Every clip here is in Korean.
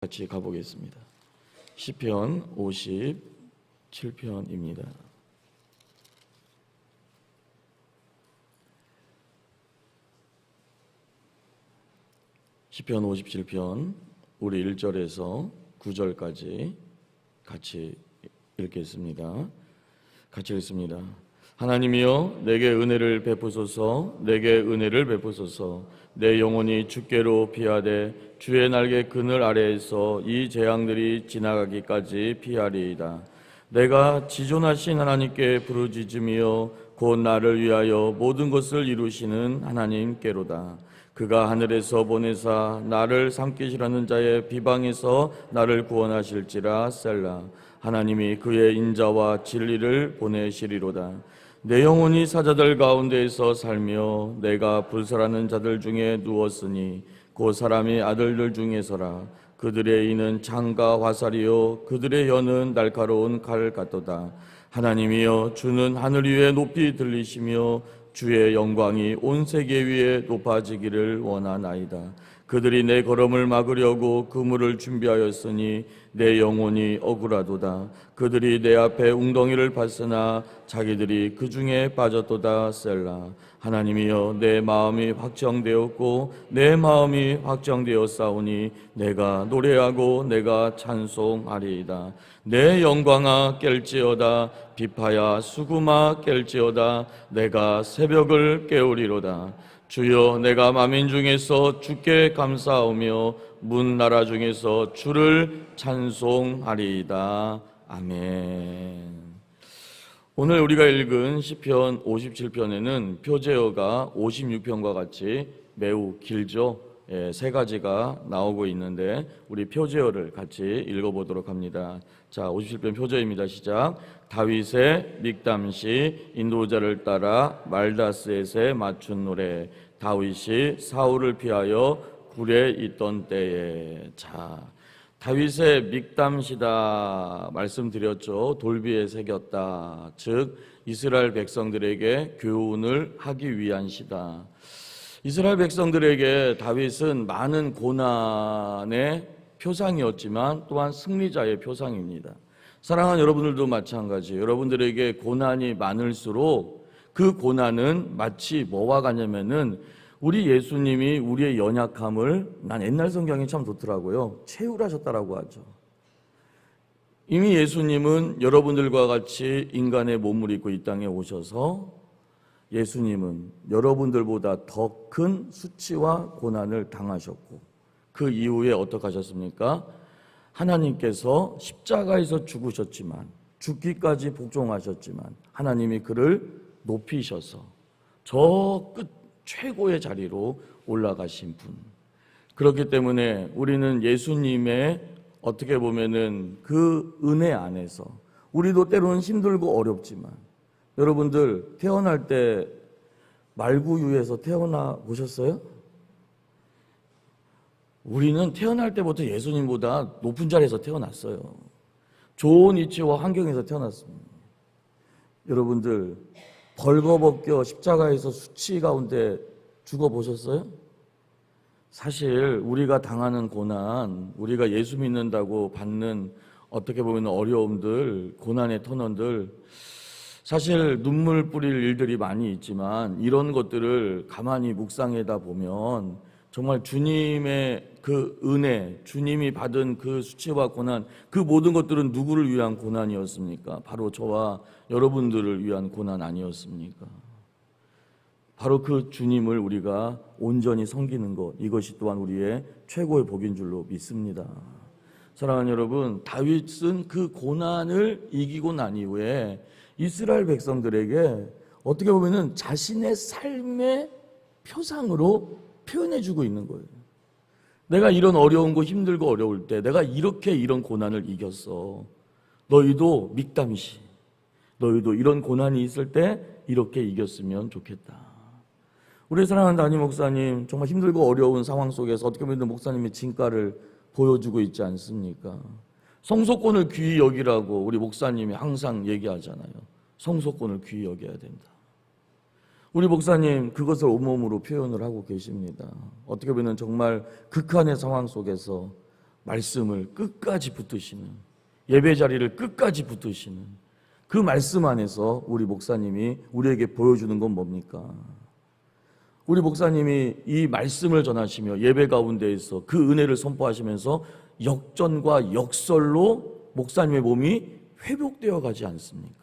같이 가보겠습니다. 시편 57편입니다. 시편 57편 우리 1절에서 9절까지 같이 읽겠습니다. 같이 읽습니다. 하나님이여 내게 은혜를 베푸소서, 내게 은혜를 베푸소서. 내 영혼이 주께로 피하되 주의 날개 그늘 아래에서 이 재앙들이 지나가기까지 피하리이다. 내가 지존하신 하나님께 부르짖으며 곧 나를 위하여 모든 것을 이루시는 하나님께로다. 그가 하늘에서 보내사 나를 삼키시라는 자의 비방에서 나를 구원하실지라. 셀라. 하나님이 그의 인자와 진리를 보내시리로다. 내 영혼이 사자들 가운데에서 살며 내가 불살하는 자들 중에 누웠으니 곧 사람의 아들들 중에서라. 그들의 이는 창과 화살이요 그들의 혀는 날카로운 칼 같도다. 하나님이여 주는 하늘 위에 높이 들리시며 주의 영광이 온 세계 위에 높아지기를 원하나이다. 그들이 내 걸음을 막으려고 그물을 준비하였으니 내 영혼이 억울하도다. 그들이 내 앞에 웅덩이를 팠으나 자기들이 그 중에 빠졌도다. 셀라. 하나님이여 내 마음이 확정되었고 내 마음이 확정되었사오니 내가 노래하고 내가 찬송하리이다. 내 영광아 깰지어다. 비파야 수구마 깰지어다. 내가 새벽을 깨우리로다. 주여 내가 만민 중에서 주께 감사하며 문 나라 중에서 주를 찬송하리이다. 아멘. 오늘 우리가 읽은 시편 57편에는 표제어가 56편과 같이 매우 길죠. 세 가지가 나오고 있는데 우리 표제어를 같이 읽어보도록 합니다. 자, 57편 표제어입니다. 시작. 다윗의 믹담시 인도자를 따라 말다스엣에 맞춘 노래. 다윗이 사울을 피하여 굴에 있던 때에. 자, 다윗의 믹담시다 말씀드렸죠. 돌비에 새겼다. 즉 이스라엘 백성들에게 교훈을 하기 위한 시다. 이스라엘 백성들에게 다윗은 많은 고난의 표상이었지만 또한 승리자의 표상입니다. 사랑하는 여러분들도 마찬가지. 여러분들에게 고난이 많을수록 그 고난은 마치 뭐와 같냐면은 우리 예수님이 우리의 연약함을, 난 옛날 성경이 참 좋더라고요, 채울하셨다라고 하죠. 이미 예수님은 여러분들과 같이 인간의 몸을 입고 이 땅에 오셔서 예수님은 여러분들보다 더 큰 수치와 고난을 당하셨고 그 이후에 어떻게 하셨습니까? 하나님께서 십자가에서 죽으셨지만, 죽기까지 복종하셨지만 하나님이 그를 높이셔서 저 끝 최고의 자리로 올라가신 분. 그렇기 때문에 우리는 예수님의 어떻게 보면은 그 은혜 안에서, 우리도 때로는 힘들고 어렵지만, 여러분들 태어날 때 말구유에서 태어나 보셨어요? 우리는 태어날 때부터 예수님보다 높은 자리에서 태어났어요. 좋은 위치와 환경에서 태어났습니다. 여러분들 벌거벗겨 십자가에서 수치 가운데 죽어보셨어요? 사실 우리가 당하는 고난, 우리가 예수 믿는다고 받는 어떻게 보면 어려움들, 고난의 터널들, 사실 눈물 뿌릴 일들이 많이 있지만 이런 것들을 가만히 묵상하다 보면 정말 주님의 그 은혜, 주님이 받은 그 수치와 고난, 그 모든 것들은 누구를 위한 고난이었습니까? 바로 저와 여러분들을 위한 고난 아니었습니까? 바로 그 주님을 우리가 온전히 섬기는 것, 이것이 또한 우리의 최고의 복인 줄로 믿습니다. 사랑하는 여러분, 다윗은 그 고난을 이기고 난 이후에 이스라엘 백성들에게 어떻게 보면은 자신의 삶의 표상으로 표현해주고 있는 거예요. 내가 이런 어려운 거, 힘들고 어려울 때 내가 이렇게 이런 고난을 이겼어. 너희도 믹담시, 너희도 이런 고난이 있을 때 이렇게 이겼으면 좋겠다. 우리 사랑하는 담임 목사님, 정말 힘들고 어려운 상황 속에서 어떻게 보면 목사님의 진가를 보여주고 있지 않습니까? 성소권을 귀히 여기라고 우리 목사님이 항상 얘기하잖아요. 성소권을 귀히 여겨야 된다. 우리 목사님 그것을 온몸으로 표현을 하고 계십니다. 어떻게 보면 정말 극한의 상황 속에서 말씀을 끝까지 붙드시는, 예배 자리를 끝까지 붙드시는 그 말씀 안에서 우리 목사님이 우리에게 보여주는 건 뭡니까? 우리 목사님이 이 말씀을 전하시며 예배 가운데에서 그 은혜를 선포하시면서 역전과 역설로 목사님의 몸이 회복되어 가지 않습니까?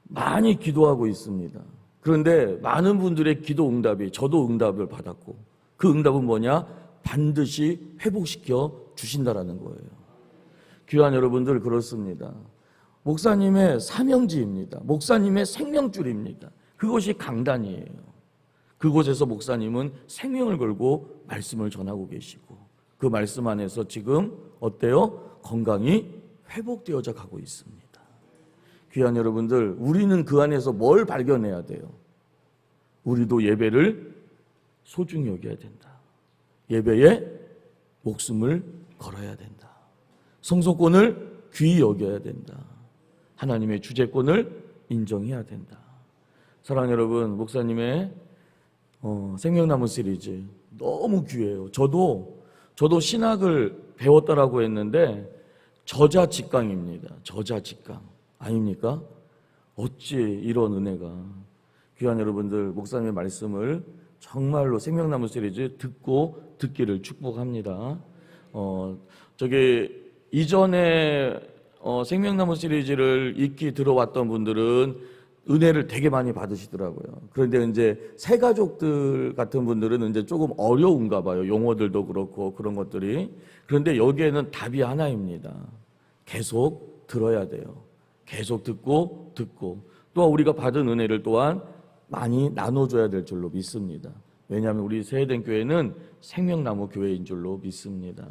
많이 기도하고 있습니다. 그런데 많은 분들의 기도 응답이, 저도 응답을 받았고, 그 응답은 뭐냐? 반드시 회복시켜 주신다라는 거예요. 귀한 여러분들, 그렇습니다. 목사님의 사명지입니다. 목사님의 생명줄입니다. 그것이 강단이에요. 그곳에서 목사님은 생명을 걸고 말씀을 전하고 계시고, 그 말씀 안에서 지금 어때요? 건강이 회복되어져 가고 있습니다. 귀한 여러분들, 우리는 그 안에서 뭘 발견해야 돼요? 우리도 예배를 소중히 여겨야 된다. 예배에 목숨을 걸어야 된다. 성소권을 귀히 여겨야 된다. 하나님의 주재권을 인정해야 된다. 사랑하는 여러분, 목사님의 생명나무 시리즈 너무 귀해요. 저도 신학을 배웠다라고 했는데 저자직강입니다. 저자직강 아닙니까? 어찌 이런 은혜가. 귀한 여러분들, 목사님의 말씀을 정말로 생명나무 시리즈 듣기를 축복합니다. 이전에 생명나무 시리즈를 익히 들어왔던 분들은 은혜를 되게 많이 받으시더라고요. 그런데 이제 새 가족들 같은 분들은 이제 조금 어려운가 봐요. 용어들도 그렇고 그런 것들이. 그런데 여기에는 답이 하나입니다. 계속 들어야 돼요. 계속 듣고 또한 우리가 받은 은혜를 또한 많이 나눠줘야 될 줄로 믿습니다. 왜냐하면 우리 세해된 교회는 생명나무 교회인 줄로 믿습니다.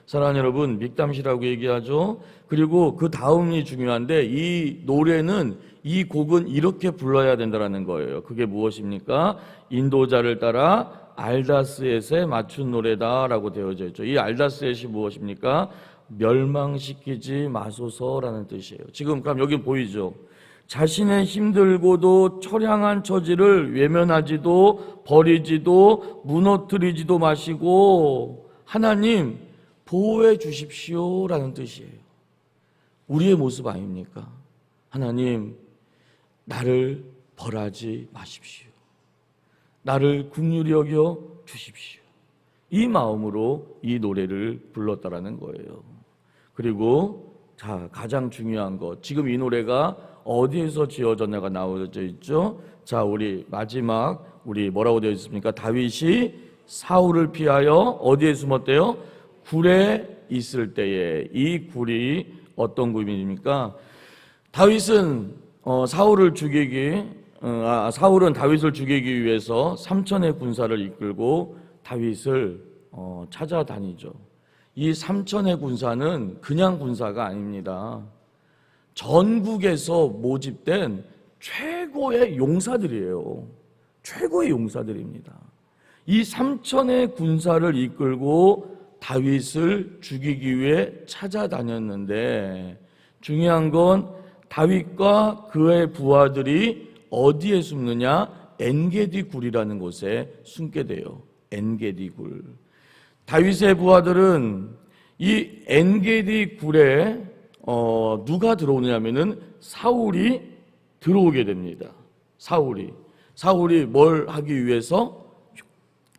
사랑하는 여러분, 믹담시라고 얘기하죠. 그리고 그 다음이 중요한데, 이 노래는, 이 곡은 이렇게 불러야 된다는 거예요. 그게 무엇입니까? 인도자를 따라 알다스엣에 맞춘 노래다라고 되어져 있죠. 이 알다스엣이 무엇입니까? 멸망시키지 마소서라는 뜻이에요. 지금 그럼 여기 보이죠? 자신의 힘들고도 처량한 처지를 외면하지도 버리지도 무너뜨리지도 마시고 하나님 보호해 주십시오라는 뜻이에요. 우리의 모습 아닙니까? 하나님, 나를 벌하지 마십시오. 나를 긍휼히 여겨 주십시오. 이 마음으로 이 노래를 불렀다라는 거예요. 그리고 가장 중요한 것, 지금 이 노래가 어디에서 지어졌냐가 나오져 있죠. 우리 마지막, 우리 뭐라고 되어 있습니까? 다윗이 사울을 피하여 어디에 숨었대요? 굴에 있을 때에. 이 굴이 어떤 굴입니까? 다윗은 사울은 다윗을 죽이기 위해서 3천의 군사를 이끌고 다윗을 찾아다니죠. 이 3천의 군사는 그냥 군사가 아닙니다. 전국에서 모집된 최고의 용사들이에요. 최고의 용사들입니다. 이 3천의 군사를 이끌고 다윗을 죽이기 위해 찾아다녔는데, 중요한 건 다윗과 그의 부하들이 어디에 숨느냐? 엔게디 굴이라는 곳에 숨게 돼요. 엔게디 굴. 다윗의 부하들은 이 엔게디 굴에 누가 들어오느냐면은 사울이 들어오게 됩니다. 사울이 뭘 하기 위해서?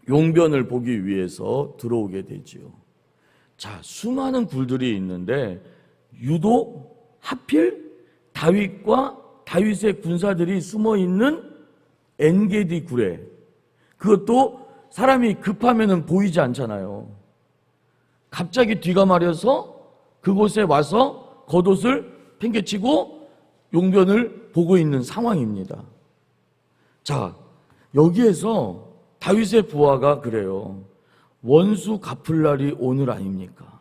용변을 보기 위해서 들어오게 되지요. 수많은 굴들이 있는데 유독 하필 다윗과 다윗의 군사들이 숨어 있는 엔게디 굴에, 그것도 사람이 급하면은 보이지 않잖아요. 갑자기 뒤가 마려서 그곳에 와서 겉옷을 팽개치고 용변을 보고 있는 상황입니다. 여기에서 다윗의 부하가 그래요. 원수 갚을 날이 오늘 아닙니까?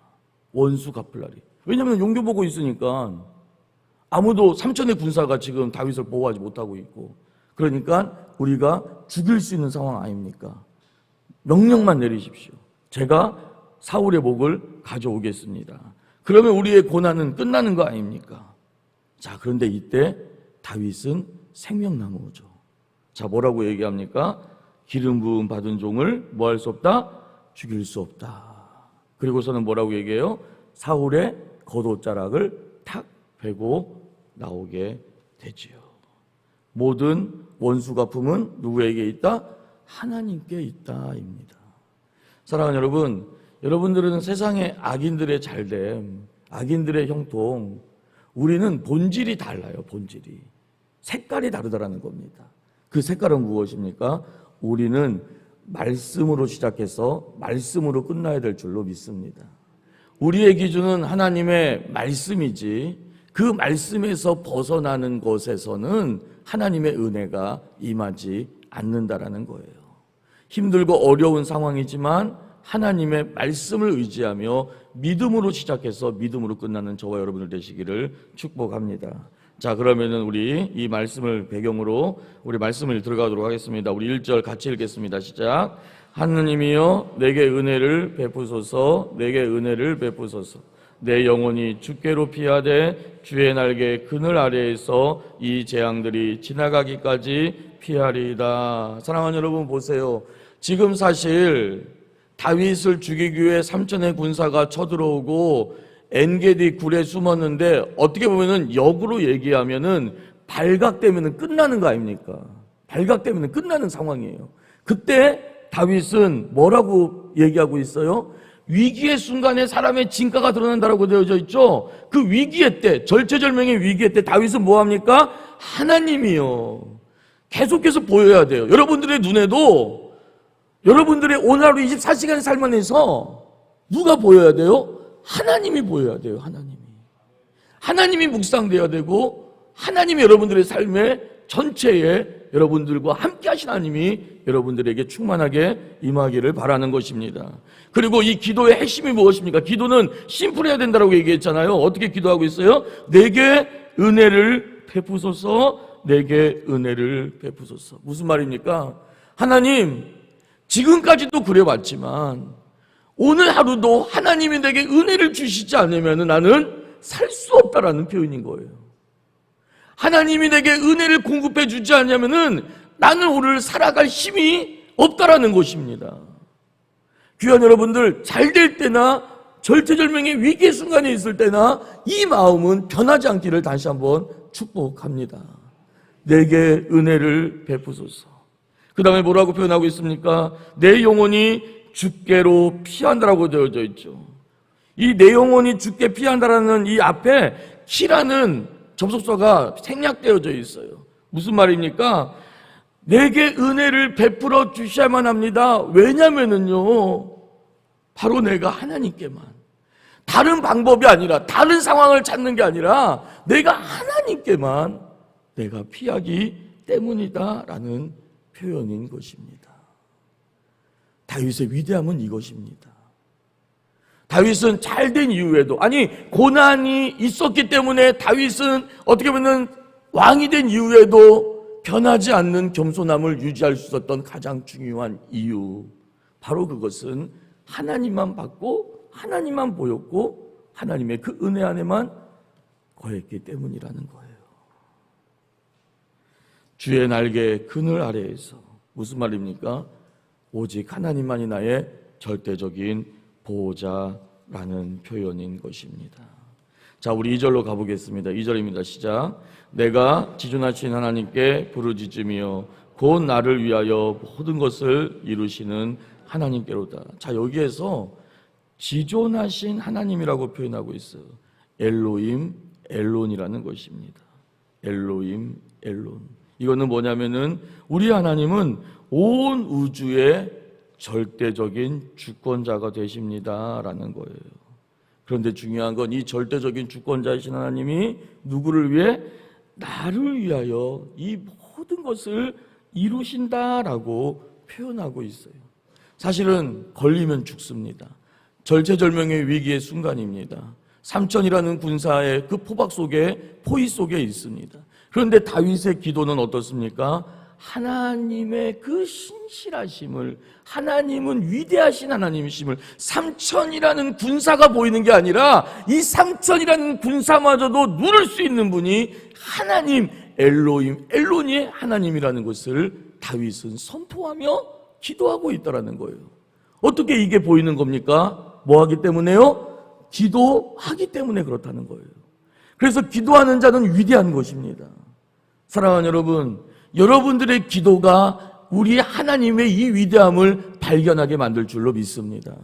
원수 갚을 날이. 왜냐하면 용변 보고 있으니까 아무도 3천의 군사가 지금 다윗을 보호하지 못하고 있고, 그러니까 우리가 죽일 수 있는 상황 아닙니까? 명령만 내리십시오. 제가 사울의 목을 가져오겠습니다. 그러면 우리의 고난은 끝나는 거 아닙니까? 그런데 이때 다윗은 생명나무죠. 뭐라고 얘기합니까? 기름 부음 받은 종을 뭐 할 수 없다? 죽일 수 없다. 그리고서는 뭐라고 얘기해요? 사울의 겉옷자락을 탁 베고 나오게 되지요. 모든 원수 갚음은 누구에게 있다? 하나님께 있다입니다. 사랑하는 여러분, 여러분들은 세상의 악인들의 잘됨, 악인들의 형통, 우리는 본질이 달라요. 본질이 색깔이 다르다라는 겁니다. 그 색깔은 무엇입니까? 우리는 말씀으로 시작해서 말씀으로 끝나야 될 줄로 믿습니다. 우리의 기준은 하나님의 말씀이지, 그 말씀에서 벗어나는 것에서는 하나님의 은혜가 임하지 않는다라는 거예요. 힘들고 어려운 상황이지만 하나님의 말씀을 의지하며 믿음으로 시작해서 믿음으로 끝나는 저와 여러분들 되시기를 축복합니다. 자, 그러면은 우리 이 말씀을 배경으로 우리 말씀을 들어가도록 하겠습니다. 우리 1절 같이 읽겠습니다. 시작. 하느님이여 내게 은혜를 베푸소서, 내게 은혜를 베푸소서. 내 영혼이 주께로 피하되 주의 날개 그늘 아래에서 이 재앙들이 지나가기까지 피하리이다. 사랑하는 여러분, 보세요. 지금 사실 다윗을 죽이기 위해 3천의 군사가 쳐들어오고 엔게디 굴에 숨었는데, 어떻게 보면은 역으로 얘기하면은 발각되면은 끝나는 거 아닙니까? 발각되면은 끝나는 상황이에요. 그때 다윗은 뭐라고 얘기하고 있어요? 위기의 순간에 사람의 진가가 드러난다라고 되어져 있죠. 그 위기의 때, 절체절명의 위기의 때 다윗은 뭐합니까? 하나님이요. 계속해서 보여야 돼요. 여러분들의 눈에도, 여러분들의 오늘 하루 24시간 삶 안에서 누가 보여야 돼요? 하나님이 보여야 돼요. 하나님이 묵상되어야 되고, 하나님이 여러분들의 삶의 전체에 여러분들과 함께 하신 하나님이 여러분들에게 충만하게 임하기를 바라는 것입니다. 그리고 이 기도의 핵심이 무엇입니까? 기도는 심플해야 된다고 얘기했잖아요. 어떻게 기도하고 있어요? 내게 은혜를 베푸소서, 내게 은혜를 베푸소서. 무슨 말입니까? 하나님, 지금까지도 그래왔지만 오늘 하루도 하나님이 내게 은혜를 주시지 않으면 나는 살 수 없다라는 표현인 거예요. 하나님이 내게 은혜를 공급해 주지 않으면 나는 오늘 살아갈 힘이 없다라는 것입니다. 귀한 여러분들, 잘 될 때나 절체절명의 위기의 순간에 있을 때나 이 마음은 변하지 않기를 다시 한번 축복합니다. 내게 은혜를 베푸소서. 그 다음에 뭐라고 표현하고 있습니까? 내 영혼이 주께로 피한다라고 되어져 있죠. 이 내 영혼이 주께 피한다라는 이 앞에 키라는 접속사가 생략되어져 있어요. 무슨 말입니까? 내게 은혜를 베풀어 주셔야만 합니다. 왜냐면은요, 바로 내가 하나님께만, 다른 방법이 아니라, 다른 상황을 찾는 게 아니라 내가 하나님께만 내가 피하기 때문이다라는 표현인 것입니다. 다윗의 위대함은 이것입니다. 다윗은 잘된 이후에도, 아니 고난이 있었기 때문에 다윗은 어떻게 보면 왕이 된 이후에도 변하지 않는 겸손함을 유지할 수 있었던 가장 중요한 이유, 바로 그것은 하나님만 받고 하나님만 보였고 하나님의 그 은혜 안에만 거했기 때문이라는 거예요. 주의 날개 그늘 아래에서, 무슨 말입니까? 오직 하나님만이 나의 절대적인 보호자라는 표현인 것입니다. 자, 우리 2절로 가보겠습니다. 2절입니다. 시작. 내가 지존하신 하나님께 부르짖으며 곧 나를 위하여 모든 것을 이루시는 하나님께로다. 자, 여기에서 지존하신 하나님이라고 표현하고 있어요. 엘로임, 엘론이라는 것입니다. 엘로임, 엘론. 이거는 뭐냐면은 우리 하나님은 온 우주의 절대적인 주권자가 되십니다라는 거예요. 그런데 중요한 건 이 절대적인 주권자이신 하나님이 누구를 위해? 나를 위하여 이 모든 것을 이루신다라고 표현하고 있어요. 사실은 걸리면 죽습니다. 절체절명의 위기의 순간입니다. 삼천이라는 군사의 그 포박 속에, 포위 속에 있습니다. 그런데 다윗의 기도는 어떻습니까? 하나님의 그 신실하심을, 하나님은 위대하신 하나님이심을, 삼천이라는 군사가 보이는 게 아니라 이 삼천이라는 군사마저도 누를 수 있는 분이 하나님, 엘로임, 엘론이 하나님이라는 것을 다윗은 선포하며 기도하고 있다는 거예요. 어떻게 이게 보이는 겁니까? 뭐 하기 때문에요? 기도하기 때문에 그렇다는 거예요. 그래서 기도하는 자는 위대한 것입니다. 사랑하는 여러분, 여러분들의 기도가 우리 하나님의 이 위대함을 발견하게 만들 줄로 믿습니다.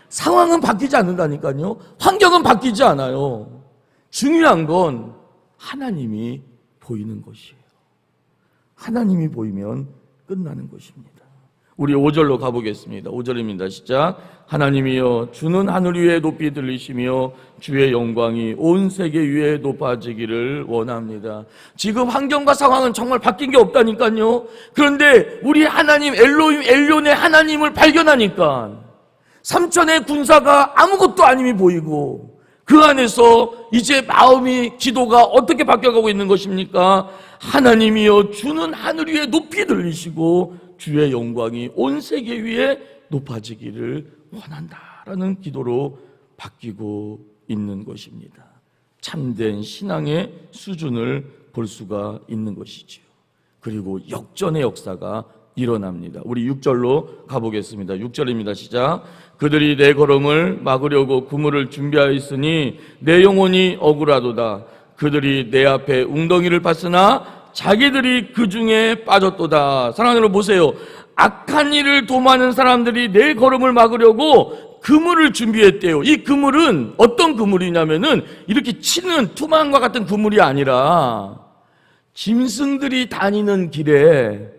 상황은 바뀌지 않는다니까요. 환경은 바뀌지 않아요. 중요한 건 하나님이 보이는 것이에요. 하나님이 보이면 끝나는 것입니다. 우리 5절로 가보겠습니다. 5절입니다. 시작. 하나님이여 주는 하늘 위에 높이 들리시며 주의 영광이 온 세계 위에 높아지기를 원합니다. 지금 환경과 상황은 정말 바뀐 게 없다니까요. 그런데 우리 하나님 엘로힘 엘론의 하나님을 발견하니까 삼천의 군사가 아무것도 아님이 보이고 그 안에서 이제 마음이 기도가 어떻게 바뀌어가고 있는 것입니까? 하나님이여 주는 하늘 위에 높이 들리시고 주의 영광이 온 세계 위에 높아지기를 원한다라는 기도로 바뀌고 있는 것입니다. 참된 신앙의 수준을 볼 수가 있는 것이지요. 그리고 역전의 역사가 일어납니다. 우리 6절로 가보겠습니다. 6절입니다. 시작. 그들이 내 걸음을 막으려고 그물을 준비하였으니 내 영혼이 억울하도다. 그들이 내 앞에 웅덩이를 팠으나 자기들이 그 중에 빠졌도다. 사랑하는 여러분 보세요. 악한 일을 도모하는 사람들이 내 걸음을 막으려고 그물을 준비했대요. 이 그물은 어떤 그물이냐면은 이렇게 치는 투망과 같은 그물이 아니라 짐승들이 다니는 길에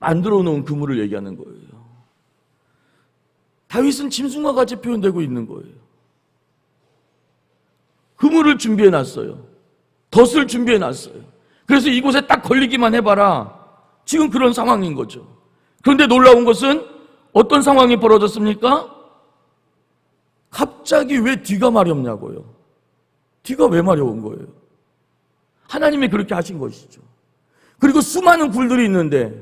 만들어 놓은 그물을 얘기하는 거예요. 다윗은 짐승과 같이 표현되고 있는 거예요. 그물을 준비해 놨어요. 덫을 준비해 놨어요. 그래서 이곳에 딱 걸리기만 해봐라. 지금 그런 상황인 거죠. 그런데 놀라운 것은 어떤 상황이 벌어졌습니까? 갑자기 왜 뒤가 마렵냐고요. 뒤가 왜 마려운 거예요? 하나님이 그렇게 하신 것이죠. 그리고 수많은 굴들이 있는데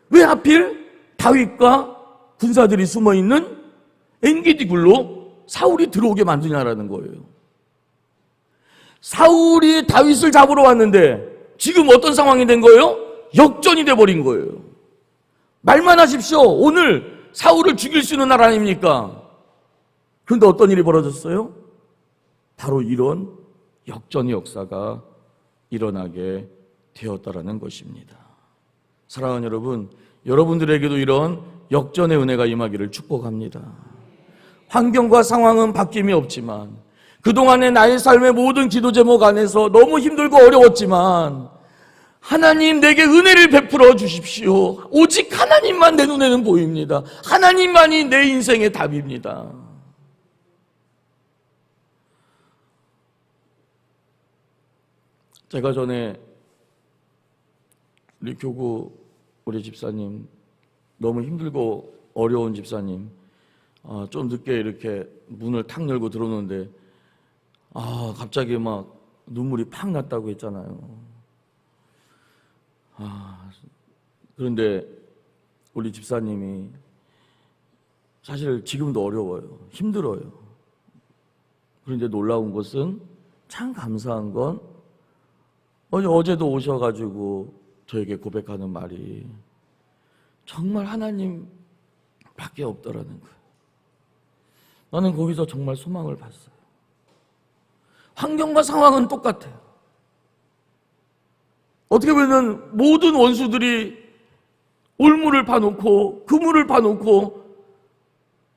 왜 하필 다윗과 군사들이 숨어있는 엔게디 굴로 사울이 들어오게 만드냐라는 거예요. 사울이 다윗을 잡으러 왔는데 지금 어떤 상황이 된 거예요? 역전이 돼버린 거예요. 말만 하십시오. 오늘 사울을 죽일 수 있는 날 아닙니까? 그런데 어떤 일이 벌어졌어요? 바로 이런 역전의 역사가 일어나게 되었다라는 것입니다. 사랑하는 여러분, 여러분들에게도 이런 역전의 은혜가 임하기를 축복합니다. 환경과 상황은 바뀜이 없지만 그동안의 나의 삶의 모든 기도 제목 안에서 너무 힘들고 어려웠지만 하나님 내게 은혜를 베풀어 주십시오. 오직 하나님만 내 눈에는 보입니다. 하나님만이 내 인생의 답입니다. 제가 전에 우리 교구 우리 집사님 너무 힘들고 어려운 집사님 좀 늦게 이렇게 문을 탁 열고 들어오는데 갑자기 막 눈물이 팍 났다고 했잖아요. 그런데 우리 집사님이 사실 지금도 어려워요. 힘들어요. 그런데 놀라운 것은 참 감사한 건 어제도 오셔가지고 저에게 고백하는 말이 정말 하나님밖에 없더라는 거예요. 나는 거기서 정말 소망을 봤어요. 환경과 상황은 똑같아요. 어떻게 보면 모든 원수들이 올무를 파놓고 그물을 파놓고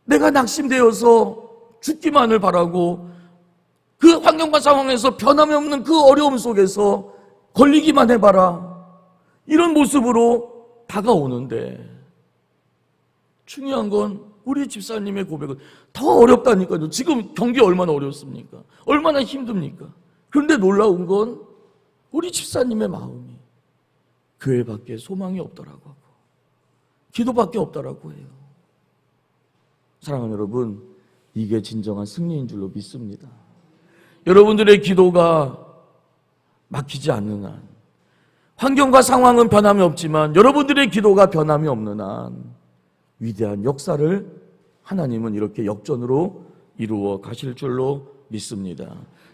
내가 낙심되어서 죽기만을 바라고 그 환경과 상황에서 변함이 없는 그 어려움 속에서 걸리기만 해봐라 이런 모습으로 다가오는데 중요한 건 우리 집사님의 고백은 더 어렵다니까요. 지금 경기 얼마나 어렵습니까? 얼마나 힘듭니까? 그런데 놀라운 건 우리 집사님의 마음이 교회밖에 소망이 없더라고 하고 기도밖에 없더라고 해요. 사랑하는 여러분, 이게 진정한 승리인 줄로 믿습니다. 여러분들의 기도가 막히지 않는 한, 환경과 상황은 변함이 없지만 여러분들의 기도가 변함이 없는 한 위대한 역사를 하나님은 이렇게 역전으로 이루어 가실 줄로 믿습니다.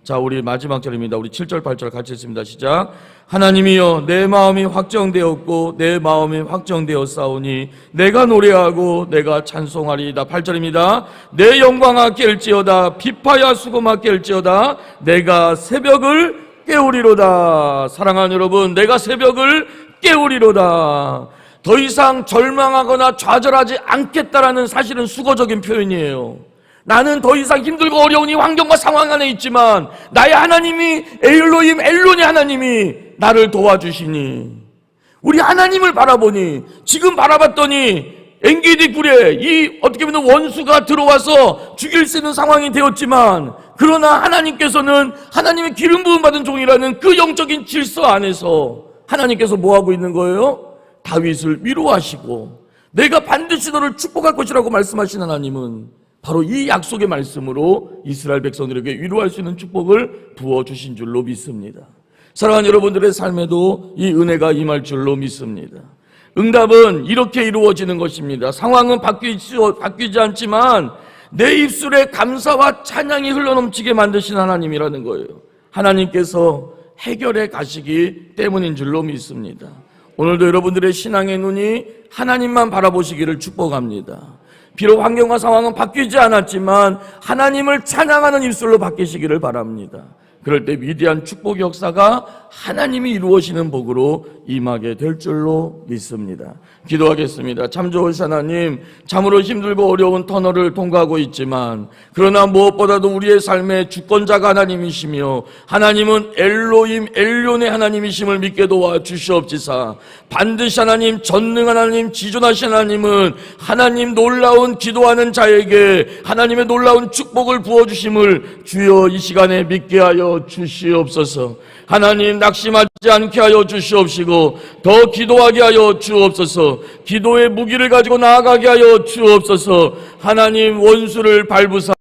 자, 우리 마지막 절입니다. 우리 7절 8절 같이 읽습니다. 시작. 하나님이여 내 마음이 확정되었고 내 마음이 확정되었사오니 내가 노래하고 내가 찬송하리이다. 8절입니다. 내 영광아 깰지어다 비파야 수고마 깰지어다 내가 새벽을 깨우리로다. 사랑하는 여러분, 내가 새벽을 깨우리로다. 더 이상 절망하거나 좌절하지 않겠다라는 사실은 수거적인 표현이에요. 나는 더 이상 힘들고 어려운 이 환경과 상황 안에 있지만 나의 하나님이 엘로힘 엘론의 하나님이 나를 도와주시니, 우리 하나님을 바라보니, 지금 바라봤더니 엔게디 굴에 이 어떻게 보면 원수가 들어와서 죽일 수 있는 상황이 되었지만, 그러나 하나님께서는 하나님의 기름 부음 받은 종이라는 그 영적인 질서 안에서 하나님께서 뭐하고 있는 거예요? 다윗을 위로하시고 내가 반드시 너를 축복할 것이라고 말씀하신 하나님은 바로 이 약속의 말씀으로 이스라엘 백성들에게 위로할 수 있는 축복을 부어주신 줄로 믿습니다. 사랑하는 여러분들의 삶에도 이 은혜가 임할 줄로 믿습니다. 응답은 이렇게 이루어지는 것입니다. 상황은 바뀌지 않지만 내 입술에 감사와 찬양이 흘러넘치게 만드신 하나님이라는 거예요. 하나님께서 해결해 가시기 때문인 줄로 믿습니다. 오늘도 여러분들의 신앙의 눈이 하나님만 바라보시기를 축복합니다. 비록 환경과 상황은 바뀌지 않았지만 하나님을 찬양하는 입술로 바뀌시기를 바랍니다. 그럴 때 위대한 축복 역사가 하나님이 이루어지는 복으로 임하게 될 줄로 믿습니다. 기도하겠습니다. 참 좋으신 하나님, 참으로 힘들고 어려운 터널을 통과하고 있지만 그러나 무엇보다도 우리의 삶의 주권자가 하나님이시며 하나님은 엘로힘 엘론의 하나님이심을 믿게 도와주시옵지사. 반드시 하나님, 전능한 하나님, 지존하신 하나님은 하나님 놀라운 기도하는 자에게 하나님의 놀라운 축복을 부어주심을 주여 이 시간에 믿게 하여 주시옵소서. 하나님, 낙심하지 않게 하여 주시옵시고 더 기도하게 하여 주옵소서. 기도의 무기를 가지고 나아가게 하여 주옵소서. 하나님, 원수를 밟으사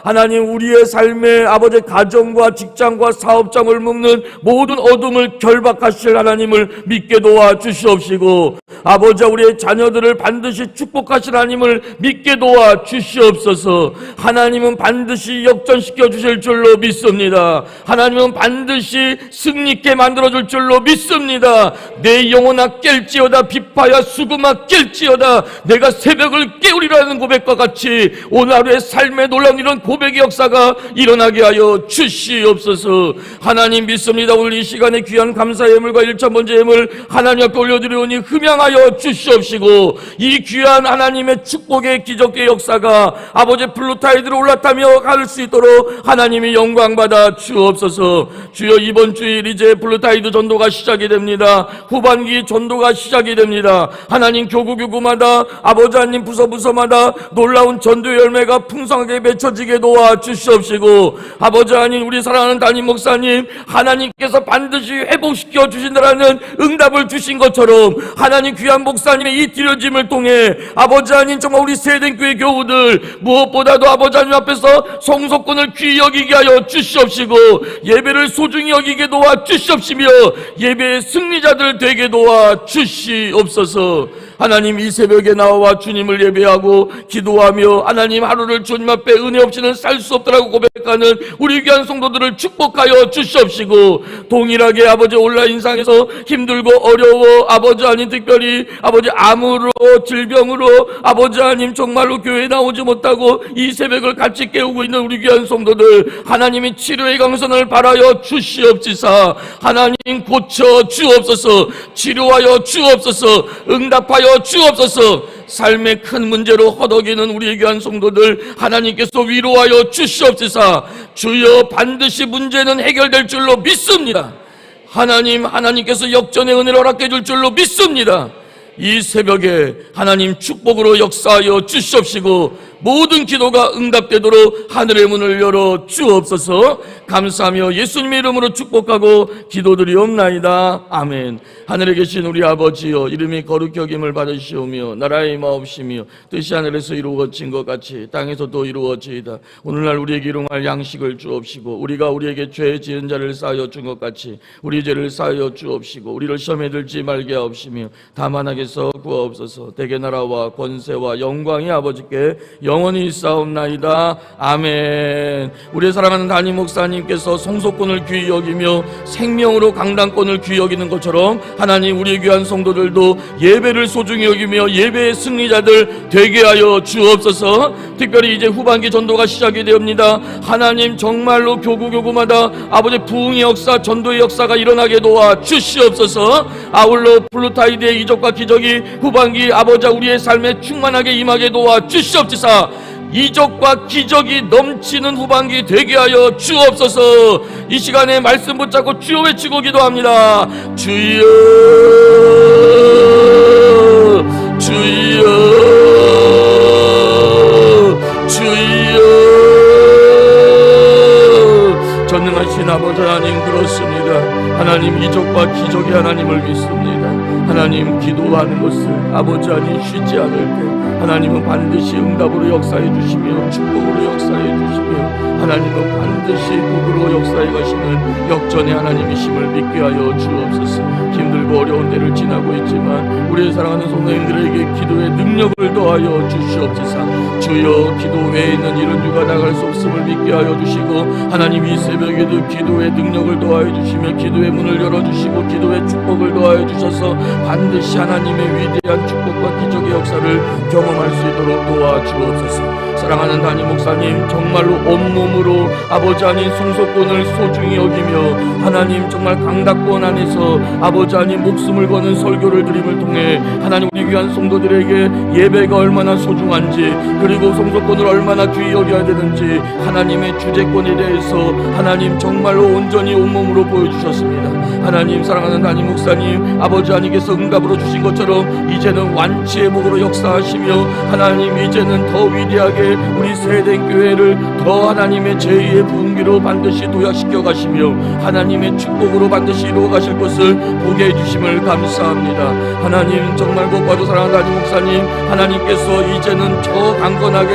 하나님, 우리의 삶의 아버지 가정과 직장과 사업장을 묶는 모든 어둠을 결박하실 하나님을 믿게 도와 주시옵시고 아버지, 우리의 자녀들을 반드시 축복하실 하나님을 믿게 도와 주시옵소서. 하나님은 반드시 역전시켜 주실 줄로 믿습니다. 하나님은 반드시 승리있게 만들어줄 줄로 믿습니다. 내 영혼아 깰지어다 비파야 수금아 깰지어다 내가 새벽을 깨우리라는 고백과 같이 오늘 하루의 삶에 놀라운 이런 고백의 역사가 일어나게 하여 주시옵소서. 하나님 믿습니다. 오늘 이 시간에 귀한 감사의 예물과 1,000번째 예물 하나님 앞에 올려드리오니 흠양하여 주시옵시고 이 귀한 하나님의 축복의 기적의 역사가 아버지 블루타이드로 올라타며 갈 수 있도록 하나님이 영광받아 주옵소서. 주여, 이번 주일 이제 블루타이드 전도가 시작이 됩니다. 후반기 전도가 시작이 됩니다. 하나님, 교구마다 아버지 하나님 부서마다 놀라운 전도의 열매가 풍성하게 맺혀지게 도와 주시옵시고 아버지 하나님, 우리 사랑하는 담임 목사님 하나님께서 반드시 회복시켜 주신다라는 응답을 주신 것처럼 하나님, 귀한 목사님의 이 드려짐을 통해 아버지 하나님 정말 우리 세대교회 교우들 무엇보다도 아버지 하나님 앞에서 성소권을 귀히 여기게 하여 주시옵시고 예배를 소중히 여기게 도와 주시옵시며 예배의 승리자들 되게 도와 주시옵소서. 하나님, 이 새벽에 나와 주님을 예배하고 기도하며 하나님, 하루를 주님 앞에 은혜 없이는 살 수 없다라고 고백하는 우리 귀한 성도들을 축복하여 주시옵시고 동일하게 아버지 온라인상에서 힘들고 어려워 아버지 하나님, 특별히 아버지 암으로 질병으로 아버지 하나님 정말로 교회에 나오지 못하고 이 새벽을 같이 깨우고 있는 우리 귀한 성도들 하나님이 치료의 강선을 바라여 주시옵지사. 하나님, 고쳐 주옵소서. 치료하여 주옵소서. 응답하여 주옵소서. 삶의 큰 문제로 허덕이는 우리 귀한 성도들 하나님께서 위로하여 주시옵소서. 주여, 반드시 문제는 해결될 줄로 믿습니다. 하나님, 하나님께서 역전의 은혜를 허락해 줄 줄로 믿습니다. 이 새벽에 하나님 축복으로 역사하여 주시옵시고 모든 기도가 응답되도록 하늘의 문을 열어 주옵소서. 감사하며 예수님의 이름으로 축복하고 기도드리옵나이다. 아멘. 하늘에 계신 우리 아버지여, 이름이 거룩히 여김을 받으시오며 나라의 마옵시며 뜻이 하늘에서 이루어진 것 같이 땅에서도 이루어지이다. 오늘날 우리에게 일용할 양식을 주옵시고 우리가 우리에게 죄 지은 자를 사하여 준 것 같이 우리 죄를 사하여 주옵시고 우리를 시험에 들지 말게 하옵시며 다만 악에서 구하옵소서. 대개 나라와 권세와 영광이 아버지께 영원히 있사옵나이다. 아멘. 우리의 사랑하는 담임 목사님께서 성소권을 귀히 여기며 생명으로 강단권을 귀히 여기는 것처럼 하나님 우리 귀한 성도들도 예배를 소중히 여기며 예배의 승리자들 되게 하여 주옵소서. 특별히 이제 후반기 전도가 시작이 되옵니다. 하나님 정말로 교구마다 아버지 부흥의 역사, 전도의 역사가 일어나게 도와 주시옵소서. 아울러 블루타이드의 이적과 기적이 후반기 아버지 우리의 삶에 충만하게 임하게 도와 주시옵소서. 이적과 기적이 넘치는 후반기 되게 하여 주옵소서. 이 시간에 말씀 붙잡고 주여 외치고 기도합니다. 주여 주여 주여. 전능하신 아버지 하나님, 그렇습니다. 하나님 이적과 기적의 하나님을 믿습니다. 하나님 기도하는 것을 아버지 하나님 쉬지 않을 때 하나님은 반드시 응답으로 역사해 주시며 축복으로 역사해 주시며 하나님은 반드시 복으로 역사해 가시는 역전의 하나님이심을 믿게 하여 주옵소서. 힘들고 어려운 때를 지나고 있지만 우리의 사랑하는 성도님들에게 기도의 능력을 더하여 주시옵소서. 주여 기도 외에 있는 이런 유가 나갈 수 없음을 믿게 하여 주시고 하나님 이 새벽에도 기도의 능력을 더하여 주시며 기도의 문을 열어주시고 기도의 축복을 더하여 주셔서 반드시 하나님의 위대한 축복과 기적의 역사를 경험할 수 있도록 도와주옵소서. 사랑하는 담임 목사님 정말로 온몸으로 아버지 아닌 성소권을 소중히 여기며 하나님 정말 강다권 안에서 아버지 아닌 목숨을 거는 설교를 드림을 통해 하나님 우리 귀한 성도들에게 예배가 얼마나 소중한지 그리고 성소권을 얼마나 귀히 여겨야 되는지 하나님의 주재권에 대해서 하나님 정말로 온전히 온몸으로 보여주셨습니다. 하나님 사랑하는 담임 목사님 아버지 아니께서 응답으로 주신 것처럼 이제는 완치의 복으로 역사하시며 하나님 이제는 더 위대하게 우리 세대인 교회를 더 하나님의 제2의 부흥기로 반드시 도약시켜 가시며 하나님의 축복으로 반드시 이루어 가실 것을 보게 해주심을 감사합니다. 하나님 정말 복받아 사랑하는 담임 목사님 하나님께서 이제는 더 강건하게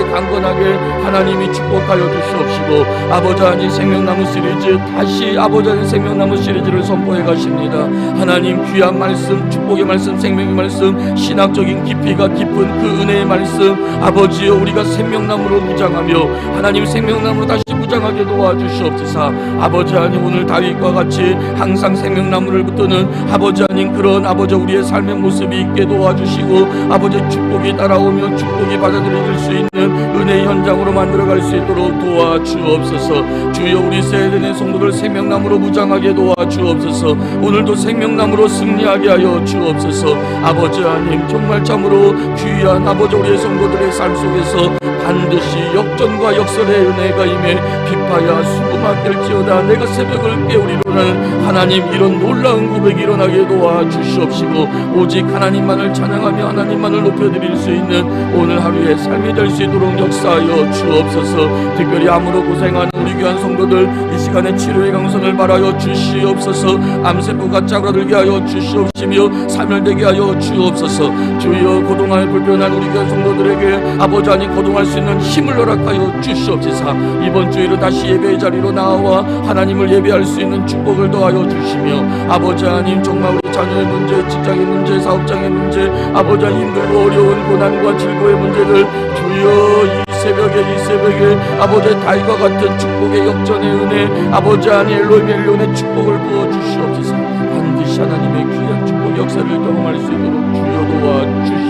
하나님이 축복하여 주시옵시고 아버지 하나님 생명나무 시리즈 다시 아버지 하나님 생명나무 시리즈를 선포해 가십니다. 하나님 귀한 말씀, 축복의 말씀, 생명의 말씀, 신학적인 깊이가 깊은 그 은혜의 말씀 아버지여 우리가 생명나무로 무장하며 하나님 생명나무로 다시 무장하게 도와주시옵소서. 아버지 하나님 오늘 다윗과 같이 항상 생명나무를 붙드는 아버지 하나님 그런 아버지 우리의 삶의 모습이 있게 도와주시고 아버지 축복이 따라오며 축복이 받아들여질 수 있는 은혜의 현장으로 만들어갈 수 있도록 도와주옵소서. 주여 우리 세대의 성도들 생명나무로 무장하게 도와주옵소서. 오늘도 생명나무로 승리하게 하여 주옵소서. 아버지 하나님 정말 참으로 귀한 아버지 우리의 성도들의 삶 속에서 반드시 역전과 역설의 은혜가 임해 비파야 수고만 될지어다 내가 새벽을 깨우리로는 하나님 이런 놀라운 고백이 일어나게 도와주시옵시고 오직 하나님만을 찬양하며 하나님만을 높여드릴 수 있는 오늘 하루의 삶이 될 수 있도록 역사하여 주옵소서. 특별히 암으로 고생하는 우리 귀한 성도들 이 시간에 치료의 강선을 바라여 주시옵소서. 암세포가 짜그라들게 하여 주시옵시며 사멸되게 하여 주옵소서. 주여 고동할 불편한 우리 귀한 성도들에게 아버지 아닌 거동할 수 있는 힘을 허락하여 주시옵소서. 이번 주일은 다시 예배의 자리로 나와 하나님을 예배할 수 있는 축복을 더하여 주시며 아버지 하나님 정말 우리 자녀의 문제, 직장의 문제, 사업장의 문제 아버지 하나님 힘들고 어려운 고난과 질고의 문제를 주여 이 새벽에 아버지의 다윗과 같은 축복의 역전의 은혜 아버지 하나님 엘로힘의 축복을 부어주시옵소서. 반드시 하나님의 귀한 축복 역사를 경험할 수 있도록 주여 도와주시옵소서.